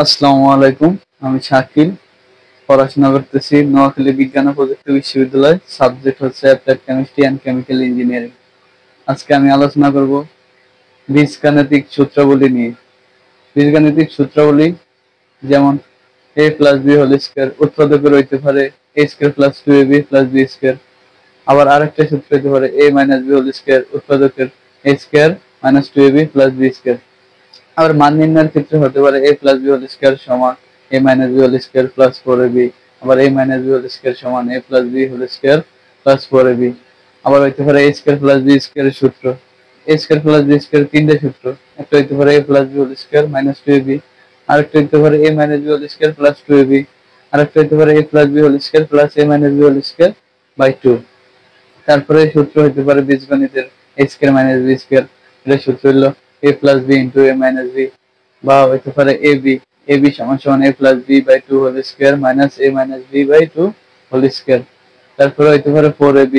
আসসালামু আলাইকুম। আমি শাকিল, পড়াশোনা করতেছি নোয়াখালী বিজ্ঞান ও প্রযুক্তি বিশ্ববিদ্যালয়। সাবজেক্ট হচ্ছে applied chemistry and chemical engineering. আজকে আমি আলোচনা করব বীজগাণিতিক সূত্রাবলী নিয়ে। বীজগাণিতিক সূত্রাবলী যেমন a plus B whole square উৎপাদকের হইতে পারে a square plus 2ab plus B square. আবার আরেকটা সূত্র হইতে পারে a minus B whole square উৎপাদকের a square minus 2ab plus B square. আবার মান নির্ণয়ের ক্ষেত্রে হতে পারে a plus B whole square সমান a minus B whole square plus 4ab। আবার a minus B whole square সমান a plus B whole square plus 4ab। আবার হইতে পারে a square plus B square এর সূত্র। a square plus B square তিনটা সূত্র। একটা হইতে পারে a plus B whole square minus 2ab, আরেকটা হইতে পারে a minus B whole square plus 2ab, আরেকটা হইতে পারে a plus B whole square plus a minus B whole square by 2। তারপরে সূত্র হইতে পারে বীজগণিতের a square minus b square. এর সূত্র হলো a plus b into a minus b, বা হইতে পারে ab সমান সমান a plus b by 2 whole square minus a minus b by 2 whole square. তারপরে হইতে পারে 4ab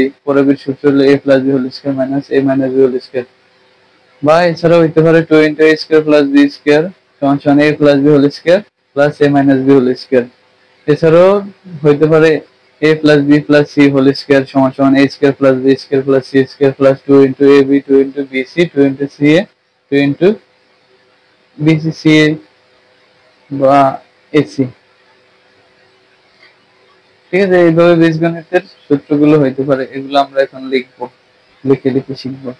এর সূত্র হলো a plus B whole square minus a minus B whole square. বা এছাড়াও হইতে পারে 2 into a square plus B square সমান সমান a plus B whole square plus a minus B whole square. এছাড়াও হইতে পারে a plus B plus c whole square সমান সমান a square plus B square plus c square plus 2 into ab 2 into bc 2 into ca 2 into bcca বা a c. ঠিক আছে, এইভাবে বীজগণিতের সূত্রগুলো হইতে পারে। এগুলো আমরা এখন লিখবো, লিখে লিখে শিখবো।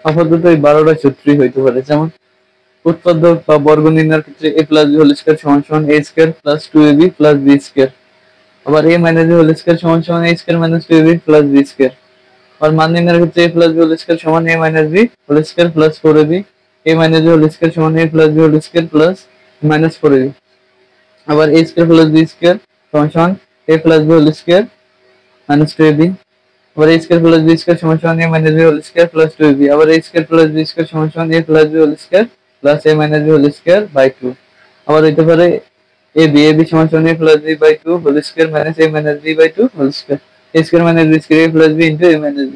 আপাতত এই 12টা সূত্রই হইতে পারে। যেমন উৎপাদক বা বর্গ নির্ণয়ের ক্ষেত্রে a plus B whole square সমান সমান a square plus 2ab plus B square. আবার a minus b whole square সমান সমান a square minus 2ab plus b square. আর মান নির্ণয়ের ক্ষেত্রে a plus b whole square সমান a minus b whole square plus 4ab, a minus b whole square সমান a plus b whole square plus minus 4ab। আবার a square plus b square সমান সমান a plus b whole square minus 2ab। আবার a square plus b square সমান সমান a minus b whole square plus 2ab। আবার a square plus b square সমান সমান a plus b whole square plus a minus b whole square by 2। আবার হইতে পারে ab সমান সমান a plus b by 2 whole square minus a minus b by 2 whole square. a square minus b square a plus b into a minus b।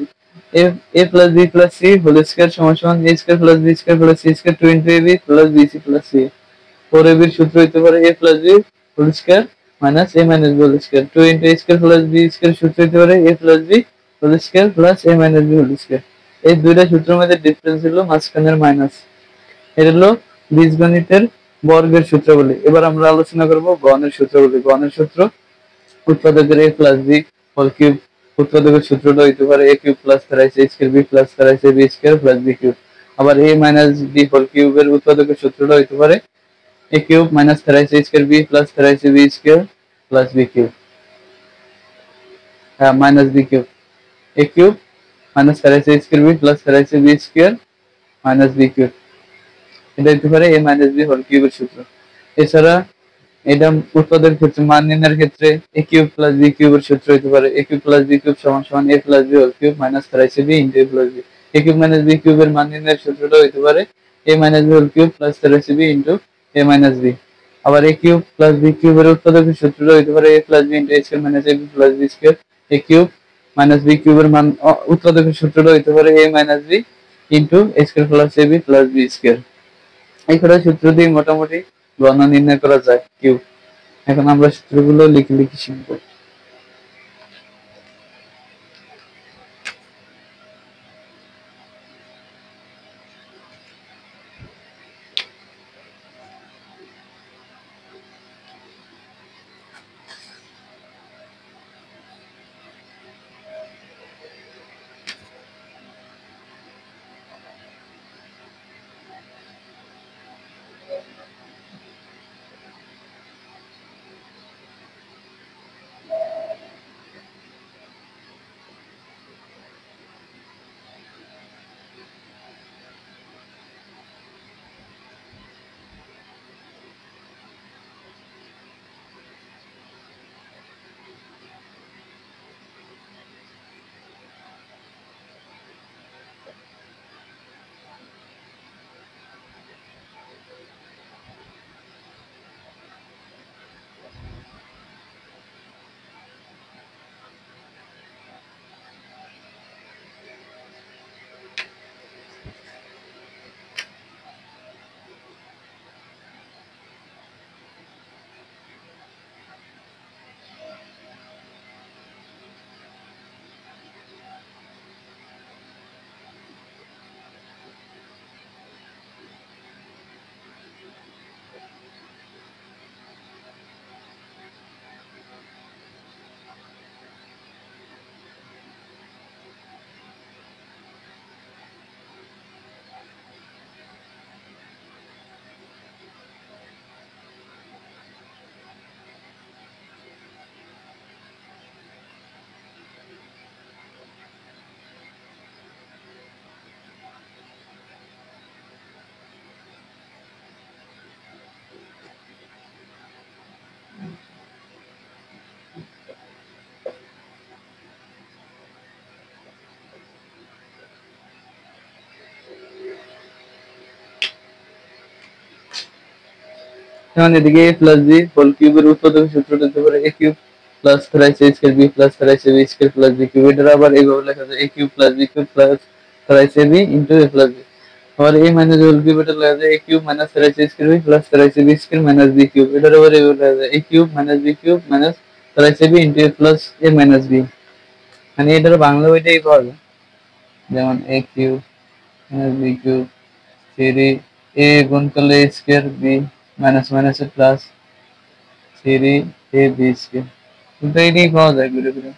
a plus b plus c whole square সমান সমান a square plus b square plus c square 2 into ab plus bc plus c। 4ab এর সূত্র হইতে পারে a plus b whole square minus a minus b whole square. 2 into a square plus b square সূত্র হইতে পারে a plus b whole square plus a minus b whole square. এই দুইটা সূত্রের মধ্যে ডিফারেন্স হলো মাঝখানের মাইনাস। এটা হলো বীজগণিতের বর্গের সূত্র বলি। এবার আমরা আলোচনা করব গণের সূত্র বলি। গণের সূত্র উৎপাদকের a plus b whole cube. উৎপাদকের সূত্রটা হইতে পারে a cube plus 3ac square b plus 3ac b square plus b cube. আবার a মাইনাস b হোল কিউবের উৎপাদকের সূত্রটা হইতে পারে a cube minus 3ac square b plus 3ac b square plus b cube. Minus b cube a cube minus 3ac square b plus 3ac b square minus b cube. এটা হতে পারে a minus b whole কিউবের সূত্র। এছাড়া এটা উৎপাদকের ক্ষেত্রে মান নির্ণয়ের ক্ষেত্রে a কিউব প্লাস b কিউবের সূত্র হতে পারে a cube plus b cube সমান সমান a plus b whole cube minus 3ac b into a plus b। a cube minus b কিউবের মান নির্ণয়ের সূত্রটা হতে পারে a minus b whole cube plus 3ac b into a minus b। আবার a cube plus b কিউবের উৎপাদকের সূত্রটা হতে পারে a plus b into a square minus ab plus b square. a cube minus b কিউবের মান উৎপাদকের সূত্রটা হতে পারে a minus b into a square plus ab plus b square. এই কটা সূত্র দিয়ে মোটামুটি গণ নির্ণয় করা যায় কিউব। এখন আমরা সূত্রগুলো লিখে লিখে শিখব। যেমন এদিকে a প্লাস b হোল কিউবের উৎপাদকের সূত্রটা হতে পারে a cube plus 3ac square b plus 3ac b square plus b cube. এটা আবার এইভাবে লেখা যায় a cube plus b cube plus 3ac b into a plus b। আবার a মাইনাস হোল কিউব এটা লেখা যায় a cube minus 3ac square b plus 3ac b square minus b cube. এটা আবার এইভাবে লেখা যায় a cube minus b cube minus 3ac b into a plus a minus b। মানে এটার বাংলা বইটাই পাওয়া যায়। যেমন a cube minus b cube 3 a গুণ করলে a square b minus minus plus 3ab square. কিন্তু এটাই পাওয়া যায় ঘুরে ফিরে।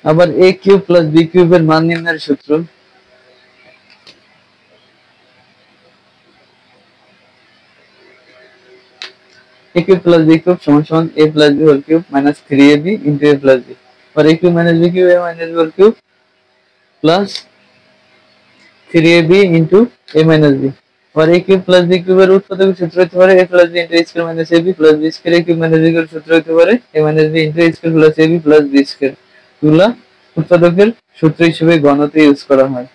আবার a কিউব প্লাস b কিউবের মান নির্ণয়ের সূত্র a cube plus b cube সমান সমান a plus b whole cube minus 3ab into a plus b, or a cube minus b cube a minus b whole cube plus 3ab into a minus b, or a cube plus b cube এর উৎপাদকের সূত্র হতে পারে a plus b into a square minus ab plus b square, a cube minus b cube সূত্র হতে পারে a minus b into a square plus ab plus b square। এগুলা উৎপাদকের সূত্র হিসেবে গণতে ইউজ করা হয়।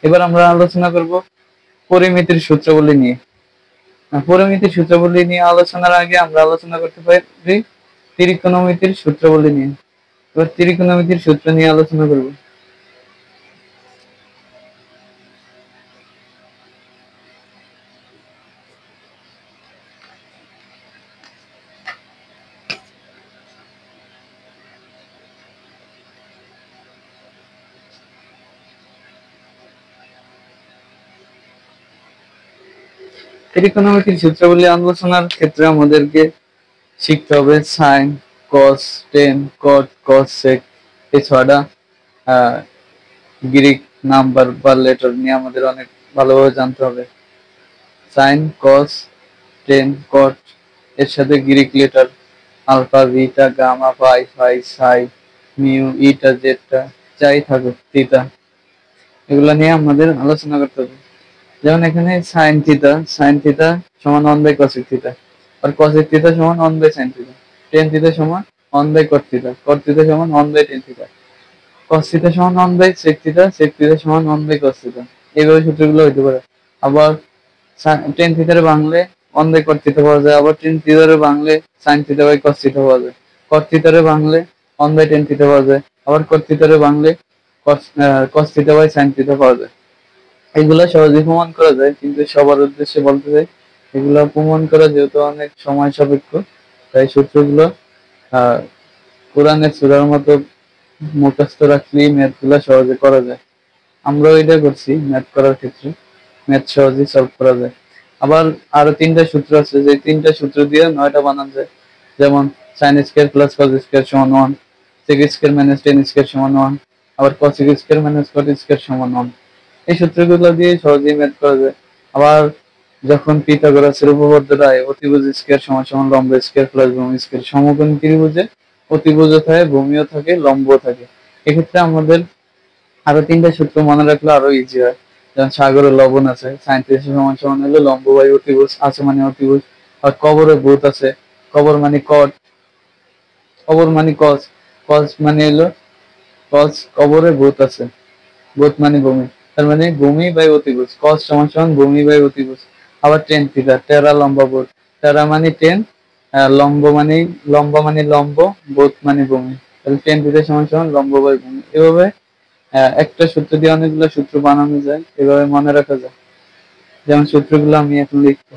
এবার আমরা আলোচনা করব পরিমিতির সূত্রাবলী নিয়ে। পরিমিতির সূত্রাবলী নিয়ে আলোচনার আগে আমরা আলোচনা করতে পারি ত্রিকোণমিতির সূত্রাবলী নিয়ে। এবার ত্রিকোণমিতির সূত্র নিয়ে আলোচনা করব। ত্রিকোণমিতির সূত্রাবলী আলোচনার ক্ষেত্রে আমাদেরকে শিখতে হবে সাইন, কস, টেন, কট, কস, সেক। এছাড়া গ্রিক নাম্বার বা লেটার নিয়ে আমাদের অনেক ভালোভাবে জানতে হবে। সাইন, কস, টেন, কট এর সাথে Greek letter alpha, beta, gamma, pi, phi, psi, mu, eta, zeta যাই থাকুক, থিটা, এগুলা নিয়ে আমাদের আলোচনা করতে হবে। যেমন এখানে সাইন থিটা সমান 1 বাই কসেক থিটা, আর কসেক থিটা সমান 1 by sine theta, tan theta সমান 1 by cot theta, cot theta সমান 1 by tan theta, cos theta সমান 1 by sec theta, sec theta সমান 1 বাই কস থিটা। এইভাবে সূত্রগুলো হইতে পারে। আবার টেন থিটার বাংলে 1 বাই কট থিটা পাওয়া যায়, আবার টেন থিটার বাংলে sine theta by cos theta পাওয়া যায়, কট থিটার বাংলে 1 বাই টেন থিটা পাওয়া যায়, আবার কট থিটার বাংলে cos theta by sine theta পাওয়া যায়। এগুলা সহজে প্রমাণ করা যায়, কিন্তু সবার উদ্দেশ্যে বলতে চাই এগুলা প্রমাণ করা যেহেতু অনেক সময় সাপেক্ষ, তাই সূত্রগুলো আহ কোরআনের সূরার মতো মুখস্থ রাখলেই ম্যাথ গুলা সহজে করা যায়। আমরাও এটা করছি ম্যাথ করার ক্ষেত্রে, ম্যাথ সহজেই সলভ করা যায়। আবার আরো তিনটা সূত্র আছে, যে তিনটা সূত্র দিয়ে 9টা বানানো যায়। যেমন sine square plus cos square সমান 1, sec square minus tan square সমান 1, আবার cosec square minus cot square সমান 1। এই সূত্রগুলো দিয়ে সহজেই ম্যাথ করা যায়। আবার যখন পিথাগোরাসের উপপাদ্য রায় অতিভুজ স্কয়ার সমান সমান লম্ব স্কয়ার প্লাস ভূমি স্কয়ার, সমকোণী ত্রিভুজে অতিভুজও থাকে, ভূমিও থাকে, লম্বও থাকে। এক্ষেত্রে আমাদের আরো তিনটা সূত্র মনে রাখলে আরো ইজি হয়। যেমন সাগরে লবণ আছে, সাইন থিটা সমান সমান হলে লম্ব বাই অতিভুজ, আছে মানে অতিভুজ। আর কবরে ভূত আছে, কবর মানে কট, কবর মানে কস, কস মানে হলো কস, কবরে ভূত আছে, ভূত মানে ভূমি, তার মানে ভূমি বাই অতিভুজ, কস সমান সমান ভূমি বাই অতিভুজ। আবার টেন থিটা, টেরা লম্বা বোধ, টেরা মানে টেন, লম্ব মানে লম্ব, বোধ মানে ভূমি, তাহলে টেন থিটা সমান সমান লম্ব বাই ভূমি। এভাবে একটা সূত্র দিয়ে অনেকগুলো সূত্র বানানো যায়, এভাবে মনে রাখা যায়। যেমন সূত্রগুলো আমি এখন লিখবো।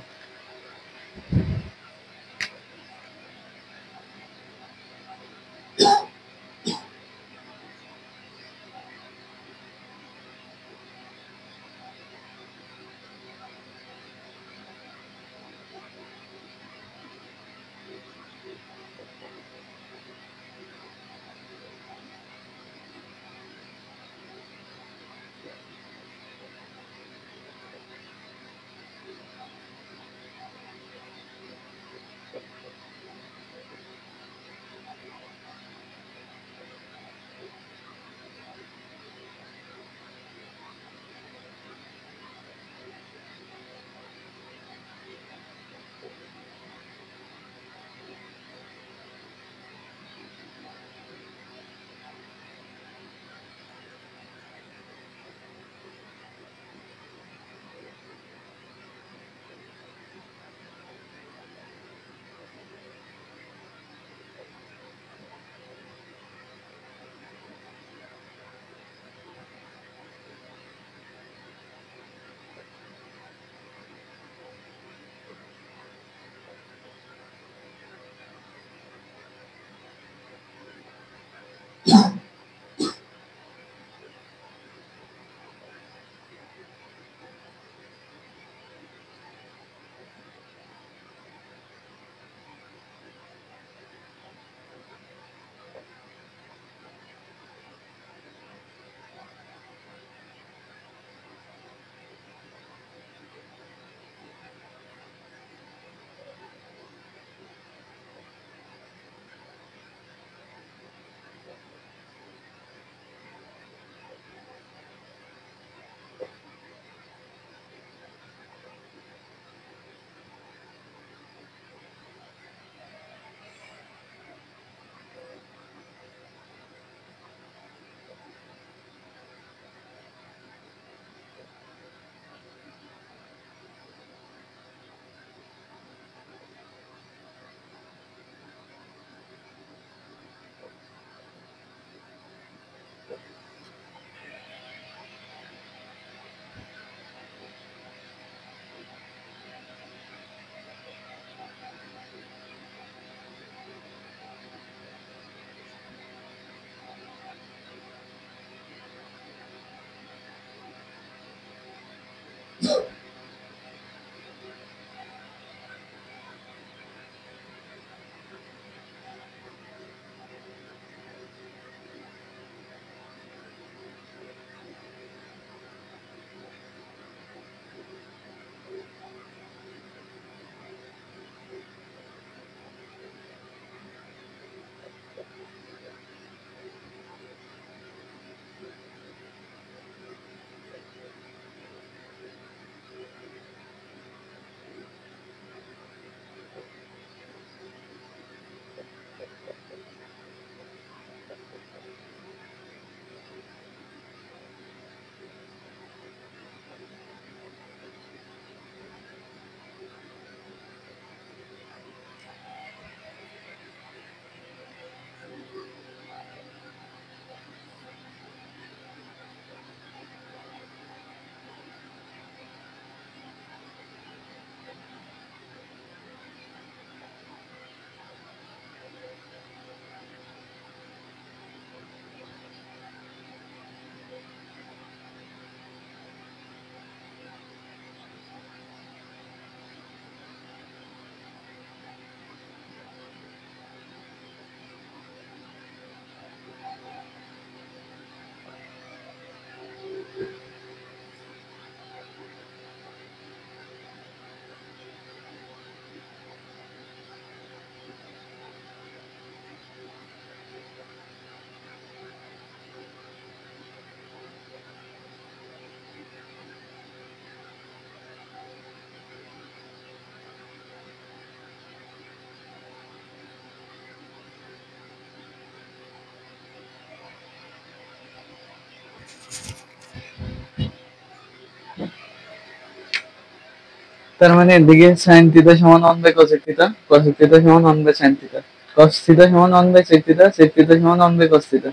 তার মানে এদিকে sin থিটা সমান 1 by cosec theta, cosec theta সমান 1 by sin theta, cos theta সমান 1 by sec theta, sec theta সমান 1 by cos theta.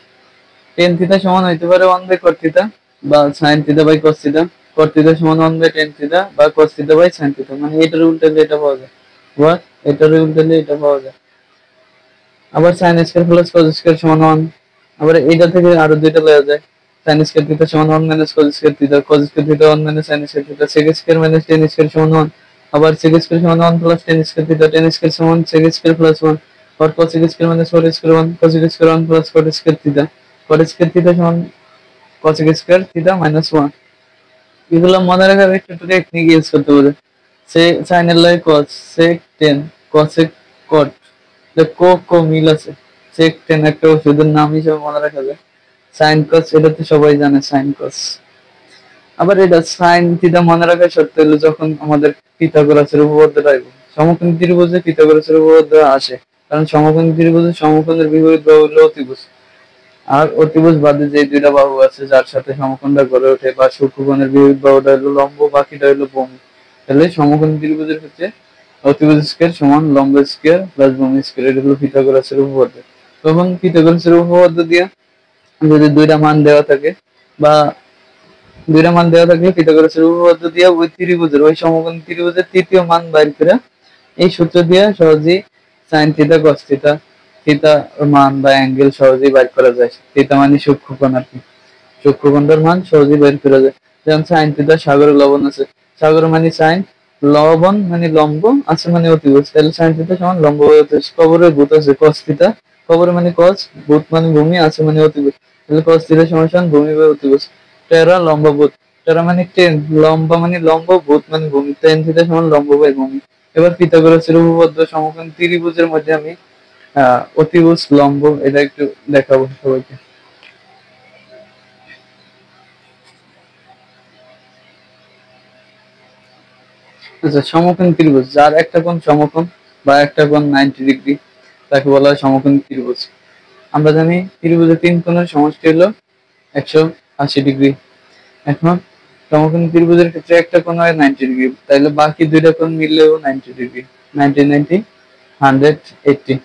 tan theta সমান হইতে পারে 1 বাই cot থিটা বা sin theta by cos theta, cot theta সমান 1 by tan theta বা cos theta by sin theta. মানে এটার উল্টালে এটা পাওয়া যায়, বা এটার উল্টালে এটা পাওয়া যায়। আবার sin square plus cos square সমান 1। আবার এইটা থেকে আরো দুইটা লওয়া যায়, sin স্কয়ার থিটা সমান 1 minus cos square theta, cos square theta 1 minus sin square theta, sec square minus tan square সমান 1। আবার sec স্কয়ার সমান 1 plus tan square theta, tan square সমান sec স্কয়ার প্লাস 1। আবার cos square minus cot square 1, cos square 1 plus cot square theta, cot square theta সমান cos square theta minus 1। এগুলো মনে রাখার একটু টেকনিক ইউজ করতে পারে। সে sin এর লাগে cos, sec tan, cosec cot, কো মিল আছে। sec tan একটা ওষুধের নাম হিসেবে মনে রাখা যায়। sin cos এটা তো সবাই জানে, sin cos। আবার এটা sin থিটা মনে রাখার শর্ত হলো যখন আমাদের পিথাগোরাসের উপপাদ্যটা আসবে। সমকোণী ত্রিভুজে পিথাগোরাসের উপপাদ্য আসে, কারণ সমকোণী ত্রিভুজে সমকোণের বিপরীত বাহু হলো অতিভুজ। আর অতিভুজ বাদে যে দুইটা বাহু আছে যার সাথে সমকোণটা গড়ে ওঠে, বা সূক্ষ্মকোণের বিপরীত বাহুটা হলো লম্ব, বাকিটা হলো ভূমি। তাহলে সমকোণী ত্রিভুজের ক্ষেত্রে অতিভুজ স্কয়ার সমান লম্ব স্কয়ার প্লাস ভূমি স্কয়ার, এটা হলো পিথাগোরাসের উপপাদ্য। তখন পিথাগোরাসের উপপাদ্য দিয়ে যদি দুইটা মান দেওয়া থাকে, বা দুইটা মান দেওয়া থাকলে পিথাগোরাসের উপপাদ্য দিয়ে ওই ত্রিভুজের, ওই সমকোণী ত্রিভুজের তৃতীয় মান বাইর করে এই সূত্র দিয়ে সহজেই sin theta cos theta, theta মান বা অ্যাঙ্গেল সহজেই বাইর করা যায়। থিটা মানে সূক্ষ্মকোণ আর কি, সূক্ষ্মকোণটার মান সহজেই বের করা যায়। যেমন sin থিটা সাগরে লবণ আছে, সাগর মানে sin, লবণ মানে লম্ব, আছে মানে অতিভুজ, তাহলে sin থিটা সমান লম্ব বাই অতিভুজ। কবরে ভূত আছে cos থিটা, কবরে মানে cos, ভূত মানে ভূমি, আছে মানে অতিভুজ, তাহলে cos থিটা সমান ভূমি বাই অতিভুজ। টেরা লম্ব ভূত, টেরা মানে টেন, লম্বা মানে লম্ব, ভূত মানে ভূমি, tan থিটা সমান লম্ব বাই ভূমি। এবার পিথাগোরাসের উপপাদ্য সমকোণী ত্রিভুজের মধ্যে আমি অতিভুজ লম্ব এটা একটু দেখাবো সবাইকে। আচ্ছা, সমকোণী ত্রিভুজ যার একটা কোণ সমকোণ বা একটা কোণ 90 ডিগ্রি তাকে বলা হয় সমকোণী ত্রিভুজ। আমরা জানি ত্রিভুজের তিন কোণের সমষ্টি হলো 180 ডিগ্রি। এখন সমকোণী ত্রিভুজের ক্ষেত্রে একটা কোণ হয় 90 ডিগ্রি, তাইলে বাকি দুইটা কোণ মিললেও 90 ডিগ্রি, 90 90 180।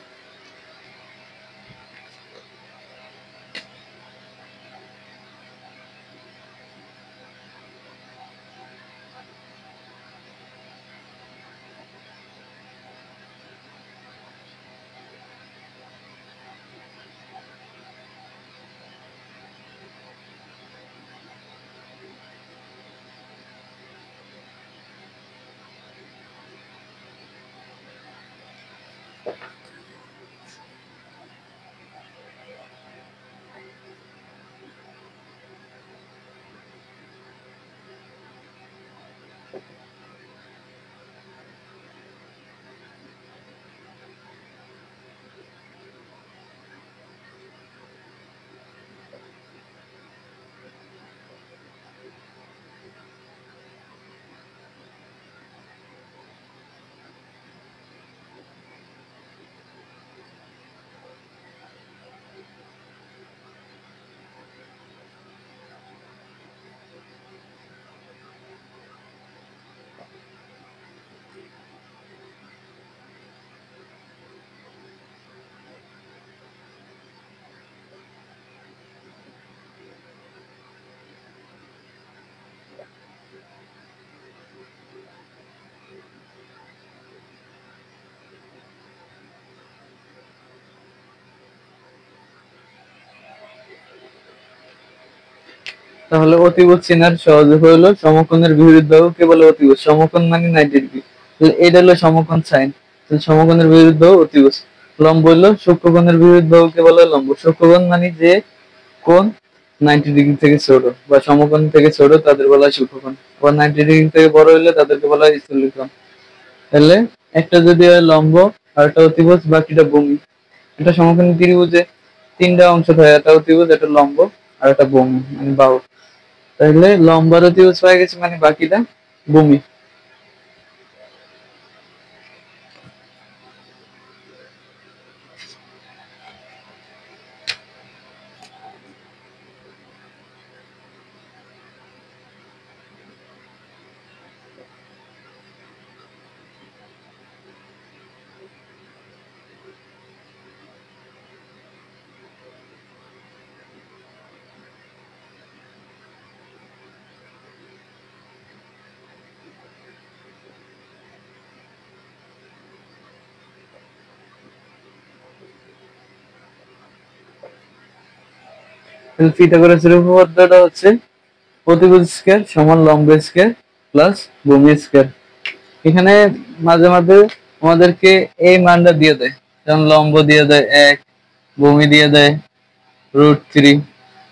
তাহলে অতিভুজ চেনার সহজ উপায় হলো সমকোণের বিপরীত বাহুকে বলে অতিভুজ। সমকোণ মানে 90 ডিগ্রি, তাহলে এটা হলো সমকোণ সাইন, তাহলে সমকোণের বিপরীত বাহু অতিভুজ। লম্ব হলো সূক্ষ্মকোণের বিপরীত বাহুকে বলা হয় লম্ব। সূক্ষ্মকোণ মানে যে কোণ 90 ডিগ্রি থেকে ছোট বা সমকোণ থেকে ছোট তাদের বলা হয় সূক্ষ্মকোণ। আবার 90 ডিগ্রি থেকে বড় হলে তাদেরকে বলা হয় স্থূলকোণ। তাহলে একটা যদি হয় লম্ব আর একটা অতিভুজ, বাকিটা ভূমি। এটা সমকোণী ত্রিভুজে তিনটা অংশ থাকে, একটা অতিভুজ, একটা লম্ব আর একটা ভূমি মানে বাহু। তাহলে লম্বার অতিভুজ পাই গেছে, মানে বাকিটা ভূমি। তাহলে পিথাগোরাসের উপপাদ্যটা হচ্ছে অতিভুজ স্কয়ার সমান লম্ব স্কয়ার প্লাস ভূমি স্কয়ার। এখানে মাঝে মাঝে আমাদেরকে এই মানটা দিয়ে দেয়, যেমন লম্ব দিয়ে দেয় 1, ভূমি দিয়ে দেয় √3,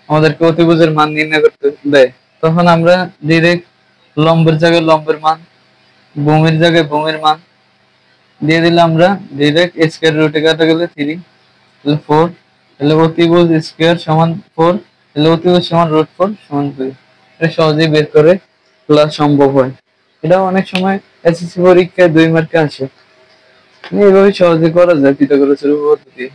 আমাদেরকে অতিভুজের মান নির্ণয় করতে দেয়। তখন আমরা ডিরেক্ট লম্বের জায়গায় লম্বের মান, ভূমির জায়গায় ভূমির মান দিয়ে দিলে আমরা ডিরেক্ট স্কয়ার রুটে কাটা গেলে 3, তাহলে 4, তাহলে অতিভুজ স্কয়ার সমান 4, তাহলে অতিভুজ সমান √4 সমান 2। এটা সহজেই বের করে তোলা সম্ভব হয়। এটা অনেক সময় এসএসসি পরীক্ষায় 2 মার্কে আসে। এইভাবে সহজে করা যায় পিথাগোরাসের উপপাদ্য দিয়ে।